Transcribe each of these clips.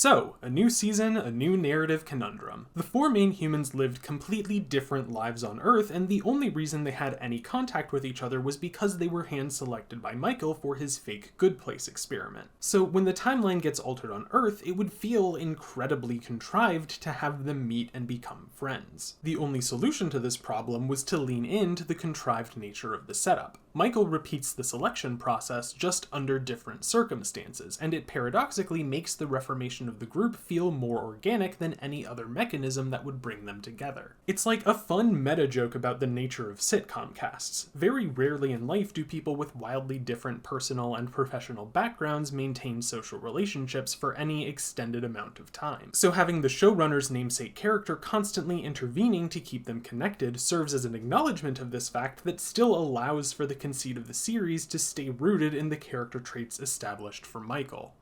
So, a new season, a new narrative conundrum. The four main humans lived completely different lives on Earth, and the only reason they had any contact with each other was because they were hand-selected by Michael for his fake Good Place experiment. So when the timeline gets altered on Earth, it would feel incredibly contrived to have them meet and become friends. The only solution to this problem was to lean into the contrived nature of the setup. Michael repeats the selection process just under different circumstances, and it paradoxically makes the reformation of the group feel more organic than any other mechanism that would bring them together. It's like a fun meta joke about the nature of sitcom casts. Very rarely in life do people with wildly different personal and professional backgrounds maintain social relationships for any extended amount of time. So having the showrunner's namesake character constantly intervening to keep them connected serves as an acknowledgement of this fact that still allows for the conceit of the series to stay rooted in the character traits established for Michael.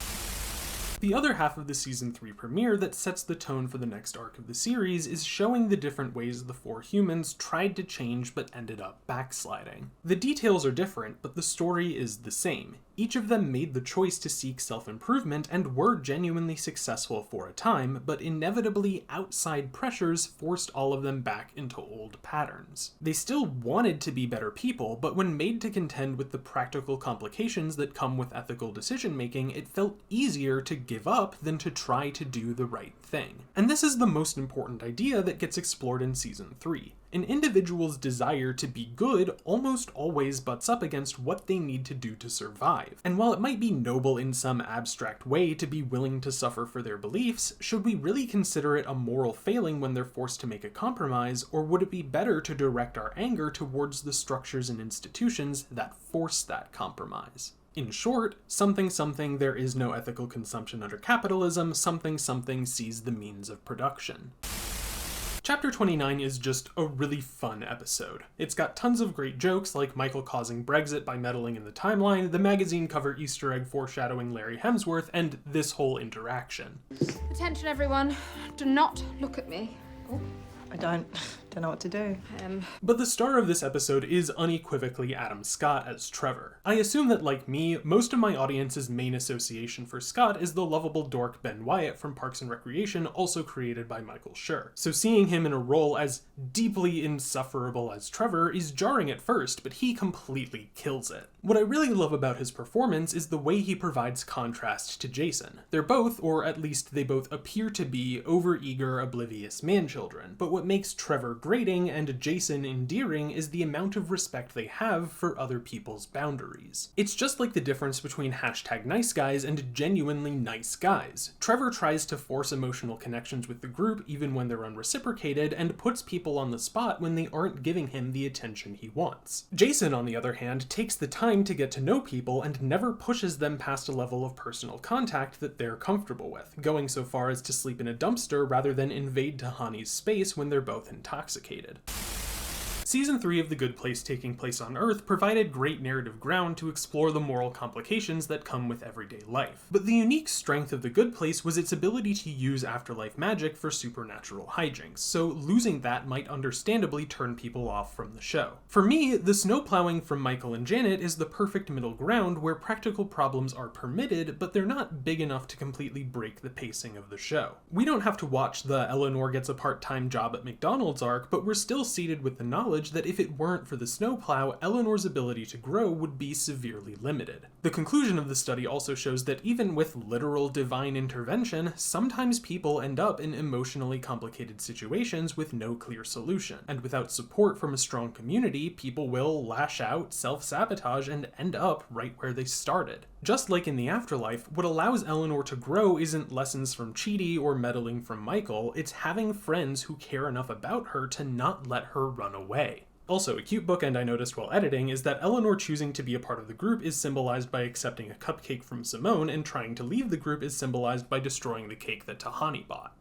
The other half of the Season 3 premiere that sets the tone for the next arc of the series is showing the different ways the four humans tried to change but ended up backsliding. The details are different, but the story is the same. Each of them made the choice to seek self-improvement and were genuinely successful for a time, but inevitably outside pressures forced all of them back into old patterns. They still wanted to be better people, but when made to contend with the practical complications that come with ethical decision-making, it felt easier to give up than to try to do the right thing. And this is the most important idea that gets explored in Season 3. An individual's desire to be good almost always butts up against what they need to do to survive. And while it might be noble in some abstract way to be willing to suffer for their beliefs, should we really consider it a moral failing when they're forced to make a compromise, or would it be better to direct our anger towards the structures and institutions that force that compromise? In short, something there is no ethical consumption under capitalism, something sees the means of production. Chapter 29 is just a really fun episode. It's got tons of great jokes, like Michael causing Brexit by meddling in the timeline, the magazine cover Easter egg foreshadowing Larry Hemsworth, and this whole interaction. Attention everyone, do not look at me. Oh. I don't know what to do. But the star of this episode is unequivocally Adam Scott as Trevor. I assume that, like me, most of my audience's main association for Scott is the lovable dork Ben Wyatt from Parks and Recreation, also created by Michael Schur. So seeing him in a role as deeply insufferable as Trevor is jarring at first, but he completely kills it. What I really love about his performance is the way he provides contrast to Jason. They're both, or at least they both appear to be, overeager, oblivious man-children, but what makes Trevor grating and Jason endearing is the amount of respect they have for other people's boundaries. It's just like the difference between #nice guys and genuinely nice guys. Trevor tries to force emotional connections with the group even when they're unreciprocated, and puts people on the spot when they aren't giving him the attention he wants. Jason, on the other hand, takes the time to get to know people and never pushes them past a level of personal contact that they're comfortable with, going so far as to sleep in a dumpster rather than invade Tahani's space when they're both intoxicated. Season 3 of The Good Place, taking place on Earth, provided great narrative ground to explore the moral complications that come with everyday life. But the unique strength of The Good Place was its ability to use afterlife magic for supernatural hijinks, so losing that might understandably turn people off from the show. For me, the snowplowing from Michael and Janet is the perfect middle ground where practical problems are permitted, but they're not big enough to completely break the pacing of the show. We don't have to watch the Eleanor gets a part-time job at McDonald's arc, but we're still seated with the knowledge that if it weren't for the snowplow, Eleanor's ability to grow would be severely limited. The conclusion of the study also shows that even with literal divine intervention, sometimes people end up in emotionally complicated situations with no clear solution. And without support from a strong community, people will lash out, self-sabotage, and end up right where they started. Just like in the afterlife, what allows Eleanor to grow isn't lessons from Chidi or meddling from Michael, it's having friends who care enough about her to not let her run away. Also, a cute bookend I noticed while editing is that Eleanor choosing to be a part of the group is symbolized by accepting a cupcake from Simone, and trying to leave the group is symbolized by destroying the cake that Tahani bought.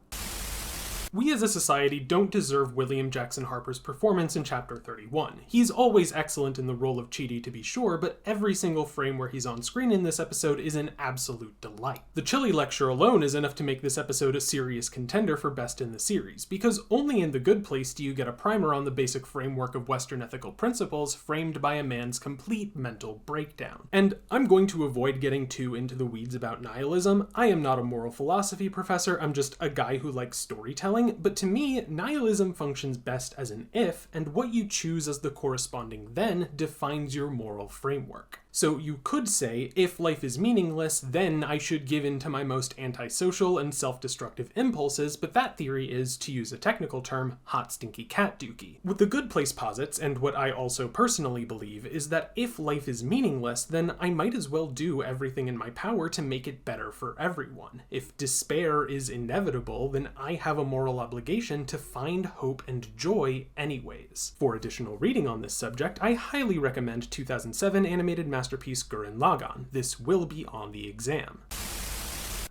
We as a society don't deserve William Jackson Harper's performance in Chapter 31. He's always excellent in the role of Chidi, to be sure, but every single frame where he's on screen in this episode is an absolute delight. The Chili lecture alone is enough to make this episode a serious contender for Best in the Series, because only in The Good Place do you get a primer on the basic framework of Western ethical principles framed by a man's complete mental breakdown. And I'm going to avoid getting too into the weeds about nihilism. I am not a moral philosophy professor, I'm just a guy who likes storytelling, but to me, nihilism functions best as an if, and what you choose as the corresponding then defines your moral framework. So you could say, if life is meaningless, then I should give in to my most antisocial and self-destructive impulses, but that theory is, to use a technical term, hot stinky cat dookie. What The Good Place posits, and what I also personally believe, is that if life is meaningless, then I might as well do everything in my power to make it better for everyone. If despair is inevitable, then I have a moral obligation to find hope and joy anyways. For additional reading on this subject, I highly recommend 2007 animated masterpiece Gurren Lagann. This will be on the exam.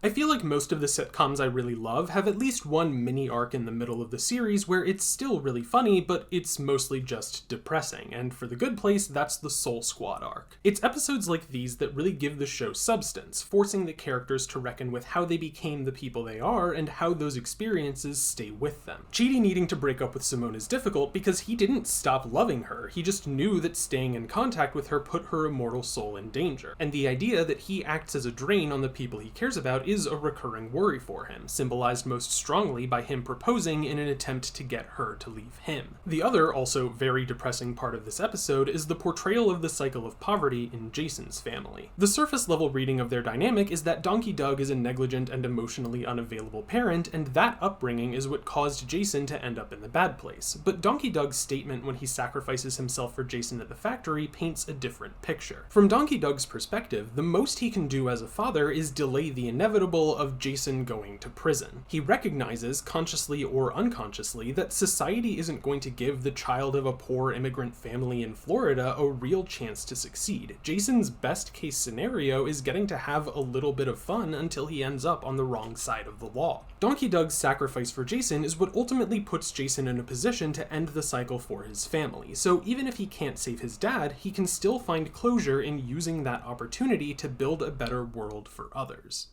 I feel like most of the sitcoms I really love have at least one mini arc in the middle of the series where it's still really funny, but it's mostly just depressing, and for The Good Place, that's the Soul Squad arc. It's episodes like these that really give the show substance, forcing the characters to reckon with how they became the people they are and how those experiences stay with them. Chidi needing to break up with Simone is difficult because he didn't stop loving her, he just knew that staying in contact with her put her immortal soul in danger, and the idea that he acts as a drain on the people he cares about is a recurring worry for him, symbolized most strongly by him proposing in an attempt to get her to leave him. The other, also very depressing part of this episode is the portrayal of the cycle of poverty in Jason's family. The surface level reading of their dynamic is that Donkey Doug is a negligent and emotionally unavailable parent, and that upbringing is what caused Jason to end up in the bad place. But Donkey Doug's statement when he sacrifices himself for Jason at the factory paints a different picture. From Donkey Doug's perspective, the most he can do as a father is delay the inevitable of Jason going to prison. He recognizes, consciously or unconsciously, that society isn't going to give the child of a poor immigrant family in Florida a real chance to succeed. Jason's best case scenario is getting to have a little bit of fun until he ends up on the wrong side of the law. Donkey Doug's sacrifice for Jason is what ultimately puts Jason in a position to end the cycle for his family, so even if he can't save his dad, he can still find closure in using that opportunity to build a better world for others.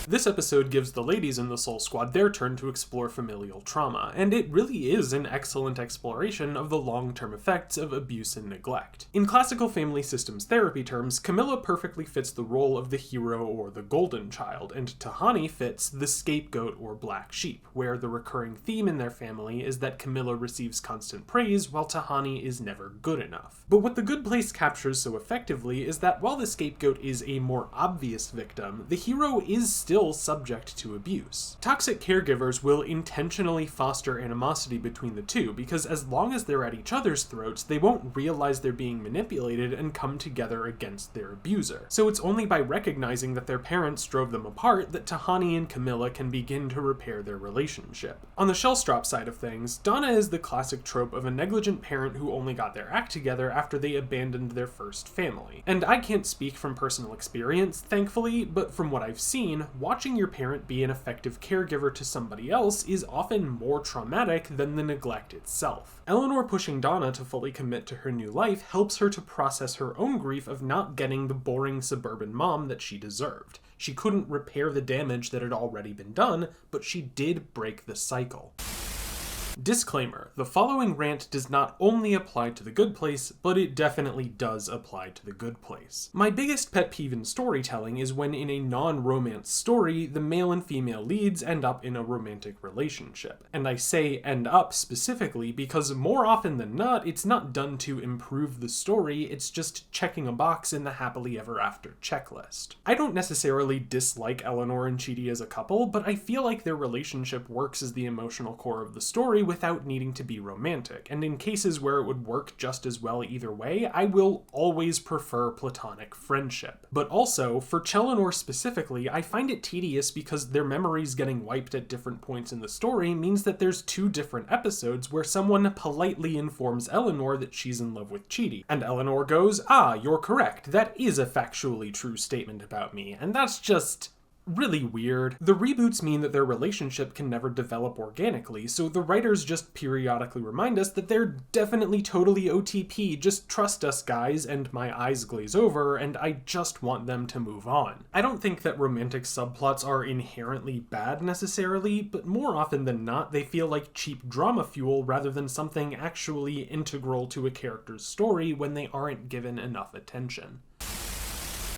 This episode gives the ladies in the Soul Squad their turn to explore familial trauma, and it really is an excellent exploration of the long-term effects of abuse and neglect. In classical family systems therapy terms, Camilla perfectly fits the role of the hero or the golden child, and Tahani fits the scapegoat or black sheep, where the recurring theme in their family is that Camilla receives constant praise while Tahani is never good enough. But what The Good Place captures so effectively is that while the scapegoat is a more obvious victim, the hero is still subject to abuse. Toxic caregivers will intentionally foster animosity between the two because as long as they're at each other's throats, they won't realize they're being manipulated and come together against their abuser. So it's only by recognizing that their parents drove them apart that Tahani and Camilla can begin to repair their relationship. On the Shellstrop side of things, Donna is the classic trope of a negligent parent who only got their act together after they abandoned their first family. And I can't speak from personal experience, thankfully, but from what I've seen, watching your parent be an effective caregiver to somebody else is often more traumatic than the neglect itself. Eleanor pushing Donna to fully commit to her new life helps her to process her own grief of not getting the boring suburban mom that she deserved. She couldn't repair the damage that had already been done, but she did break the cycle. Disclaimer, the following rant does not only apply to The Good Place, but it definitely does apply to The Good Place. My biggest pet peeve in storytelling is when in a non-romance story, the male and female leads end up in a romantic relationship. And I say end up specifically because more often than not, it's not done to improve the story, it's just checking a box in the happily ever after checklist. I don't necessarily dislike Eleanor and Chidi as a couple, but I feel like their relationship works as the emotional core of the story without needing to be romantic, and in cases where it would work just as well either way, I will always prefer platonic friendship. But also, for Chelinor specifically, I find it tedious because their memories getting wiped at different points in the story means that there's two different episodes where someone politely informs Eleanor that she's in love with Chidi, and Eleanor goes, "Ah, you're correct, that is a factually true statement about me," and that's just really weird. The reboots mean that their relationship can never develop organically, so the writers just periodically remind us that they're definitely totally OTP, just trust us guys, and my eyes glaze over, and I just want them to move on. I don't think that romantic subplots are inherently bad necessarily, but more often than not, they feel like cheap drama fuel rather than something actually integral to a character's story when they aren't given enough attention.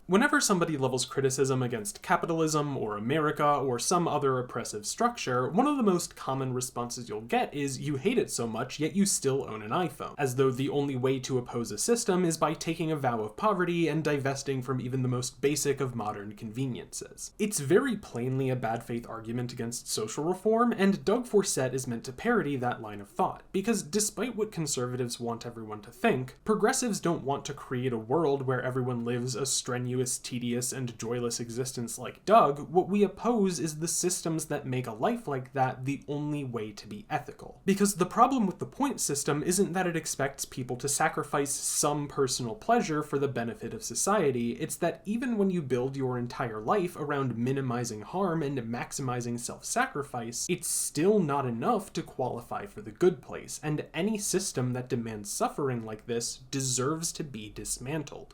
Whenever somebody levels criticism against capitalism or America or some other oppressive structure, one of the most common responses you'll get is you hate it so much yet you still own an iPhone, as though the only way to oppose a system is by taking a vow of poverty and divesting from even the most basic of modern conveniences. It's very plainly a bad faith argument against social reform, and Doug Forsett is meant to parody that line of thought, because despite what conservatives want everyone to think, progressives don't want to create a world where everyone lives a strenuous, tedious, and joyless existence like Doug. What we oppose is the systems that make a life like that the only way to be ethical. Because the problem with the point system isn't that it expects people to sacrifice some personal pleasure for the benefit of society, it's that even when you build your entire life around minimizing harm and maximizing self-sacrifice, it's still not enough to qualify for the good place, and any system that demands suffering like this deserves to be dismantled.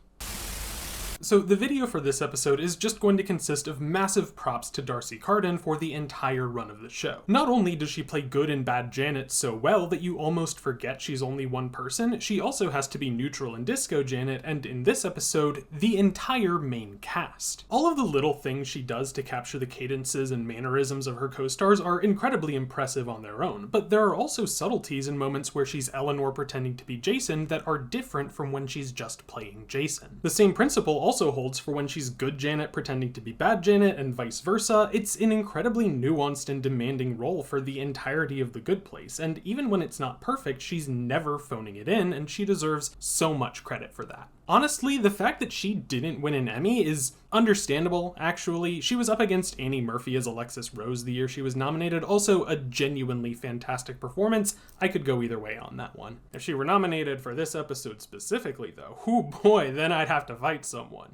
So the video for this episode is just going to consist of massive props to Darcy Carden for the entire run of the show. Not only does she play good and bad Janet so well that you almost forget she's only one person, she also has to be neutral and disco Janet, and in this episode, the entire main cast. All of the little things she does to capture the cadences and mannerisms of her co-stars are incredibly impressive on their own, but there are also subtleties in moments where she's Eleanor pretending to be Jason that are different from when she's just playing Jason. The same principle also holds for when she's good Janet pretending to be bad Janet, and vice versa. It's an incredibly nuanced and demanding role for the entirety of The Good Place, and even when it's not perfect, she's never phoning it in, and she deserves so much credit for that. Honestly, the fact that she didn't win an Emmy is understandable, actually. She was up against Annie Murphy as Alexis Rose the year she was nominated, also a genuinely fantastic performance. I could go either way on that one. If she were nominated for this episode specifically, though, oh boy, then I'd have to fight someone.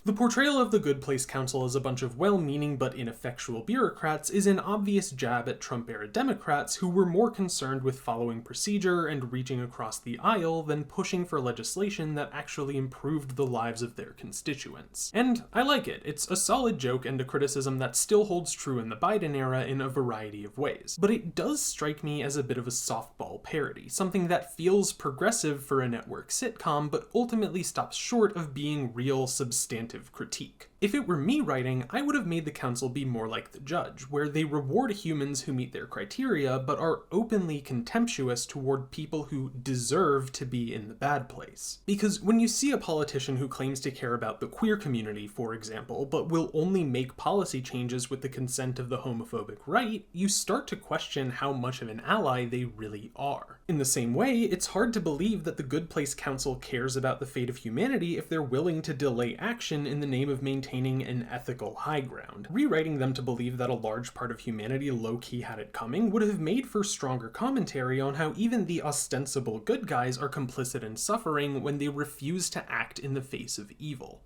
The portrayal of the Good Place Council as a bunch of well-meaning but ineffectual bureaucrats is an obvious jab at Trump-era Democrats who were more concerned with following procedure and reaching across the aisle than pushing for legislation that actually improved the lives of their constituents. And I like it. It's a solid joke and a criticism that still holds true in the Biden era in a variety of ways. But it does strike me as a bit of a softball parody, something that feels progressive for a network sitcom but ultimately stops short of being real, substantive critique. If it were me writing, I would have made the council be more like The Judge, where they reward humans who meet their criteria, but are openly contemptuous toward people who deserve to be in the bad place. Because when you see a politician who claims to care about the queer community, for example, but will only make policy changes with the consent of the homophobic right, you start to question how much of an ally they really are. In the same way, it's hard to believe that the Good Place Council cares about the fate of humanity if they're willing to delay action in the name of maintaining an ethical high ground. Rewriting them to believe that a large part of humanity low-key had it coming would have made for stronger commentary on how even the ostensible good guys are complicit in suffering when they refuse to act in the face of evil.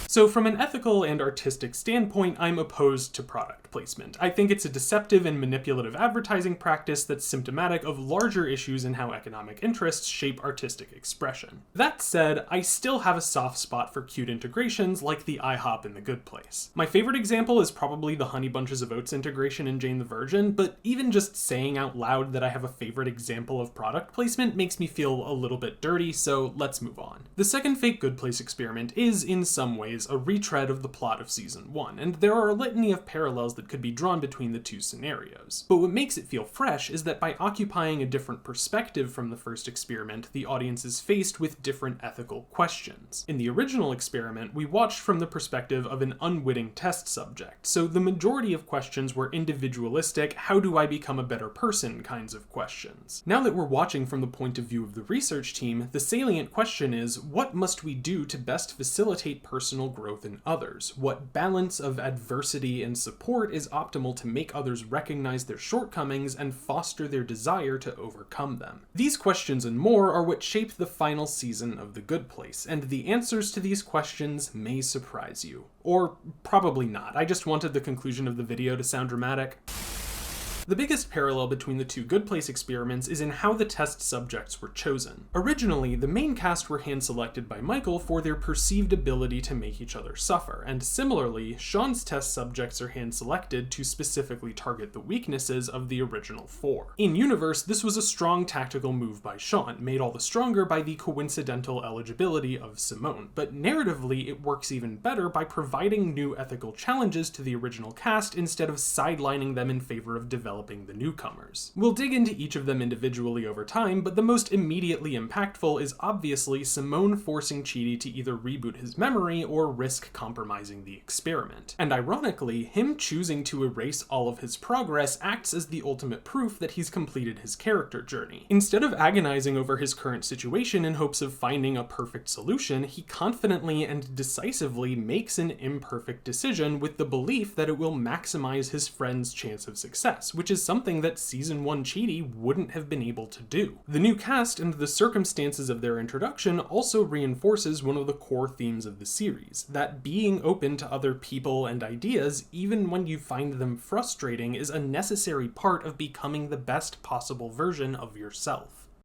So from an ethical and artistic standpoint, I'm opposed to product placement. I think it's a deceptive and manipulative advertising practice that's symptomatic of larger issues in how economic interests shape artistic expression. That said, I still have a soft spot for cute integrations like the IHOP in The Good Place. My favorite example is probably the Honey Bunches of Oats integration in Jane the Virgin, but even just saying out loud that I have a favorite example of product placement makes me feel a little bit dirty, so let's move on. The second fake Good Place experiment is, in some ways, a retread of the plot of season 1, and there are a litany of parallels that could be drawn between the two scenarios. But what makes it feel fresh is that by occupying a different perspective from the first experiment, the audience is faced with different ethical questions. In the original experiment, we watched from the perspective of an unwitting test subject, so the majority of questions were individualistic, how do I become a better person kinds of questions. Now that we're watching from the point of view of the research team, the salient question is, what must we do to best facilitate personal personal growth in others? What balance of adversity and support is optimal to make others recognize their shortcomings and foster their desire to overcome them? These questions and more are what shape the final season of The Good Place, and the answers to these questions may surprise you. Or probably not. I just wanted the conclusion of the video to sound dramatic. The biggest parallel between the two Good Place experiments is in how the test subjects were chosen. Originally, the main cast were hand-selected by Michael for their perceived ability to make each other suffer, and similarly, Sean's test subjects are hand-selected to specifically target the weaknesses of the original four. In-universe, this was a strong tactical move by Sean, made all the stronger by the coincidental eligibility of Simone, but narratively it works even better by providing new ethical challenges to the original cast instead of sidelining them in favor of developing the newcomers. We'll dig into each of them individually over time, but the most immediately impactful is obviously Simone forcing Chidi to either reboot his memory or risk compromising the experiment. And ironically, him choosing to erase all of his progress acts as the ultimate proof that he's completed his character journey. Instead of agonizing over his current situation in hopes of finding a perfect solution, he confidently and decisively makes an imperfect decision with the belief that it will maximize his friend's chance of success, which is something that Season 1 Chidi wouldn't have been able to do. The new cast and the circumstances of their introduction also reinforces one of the core themes of the series, that being open to other people and ideas, even when you find them frustrating, is a necessary part of becoming the best possible version of yourself.